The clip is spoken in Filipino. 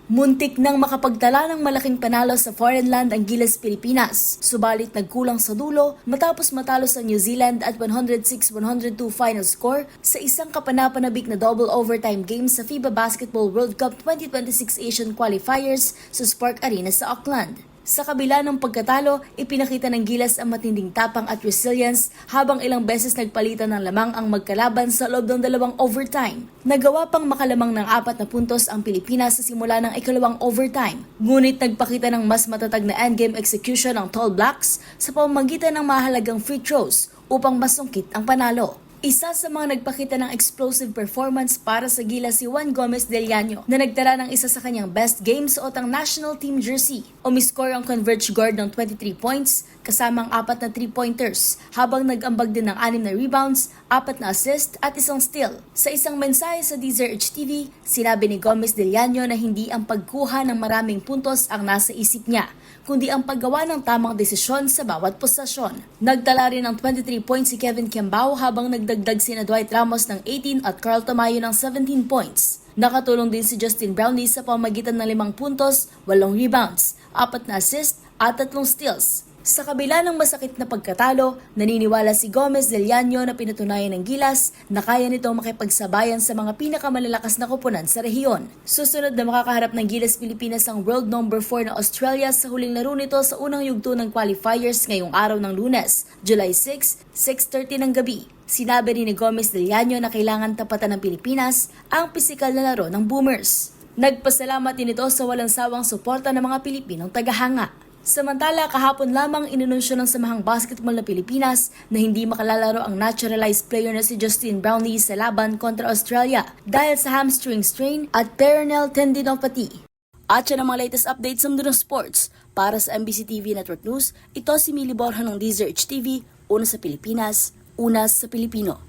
Muntik nang makapagtala ng malaking panalo sa foreign land ang Gilas Pilipinas, subalit nagkulang sa dulo matapos matalo sa New Zealand at 106-102 final score sa isang kapanapanabik na double overtime game sa FIBA Basketball World Cup 2026 Asian Qualifiers sa Spark Arena sa Auckland. Sa kabila ng pagkatalo, ipinakita ng Gilas ang matinding tapang at resilience habang ilang beses nagpalitan ng lamang ang magkalaban sa loob ng dalawang overtime. Nagawa pang makalamang ng 4 na puntos ang Pilipinas sa simula ng ikalawang overtime. Ngunit nagpakita ng mas matatag na endgame execution ng Tall Blacks sa pamamagitan ng mahalagang free throws upang masungkit ang panalo. Isa sa mga nagpakita ng explosive performance para sa Gilas si Juan Gomez Del Llano na nagtala ng isa sa kanyang best game suot ang national team jersey. Umiscore ang converge guard ng 23 points kasama ang 4 na 3-pointers habang nag-ambag din ng 6 na rebounds, 4 na assist at isang steal. Sa isang mensahe sa DZRH TV, sinabi ni Gomez Del Llano na hindi ang pagkuha ng maraming puntos ang nasa isip niya, kundi ang paggawa ng tamang desisyon sa bawat posisyon. Nagtala rin ng 23 points si Kevin Kiambao habang nagdagdag sina Dwight Ramos ng 18 at Carl Tamayo ng 17 points. Nakatulong din si Justin Brownlee sa pamamagitan ng 5 puntos, 8 rebounds, 4 na assist at 3 steals. Sa kabila ng masakit na pagkatalo, naniniwala si Gomez Del Llano na pinatunayan ng Gilas na kaya nitong makipagsabayan sa mga pinakamalalakas na koponan sa rehiyon. Susunod na makakaharap ng Gilas Pilipinas ang world number 4 na Australia sa huling laro nito sa unang yugto ng qualifiers ngayong araw ng Lunes, July 6, 6:30 ng gabi. Sinabi rin ni Gomez Del Llano na kailangan tapatan ng Pilipinas ang pisikal na laro ng Boomers. Nagpasalamat din ito sa walang sawang suporta ng mga Pilipinong tagahanga. Samantala, kahapon lamang inununsyo ng Samahang Basketball na Pilipinas na hindi makalalaro ang naturalized player na si Justin Brownlee sa laban kontra Australia dahil sa hamstring strain at peroneal tendinopathy. At yan ang mga latest updates sa mundo ng sports. Para sa MBC TV Network News, ito si Mili Borja ng DZRH TV, una sa Pilipinas, una sa Pilipino.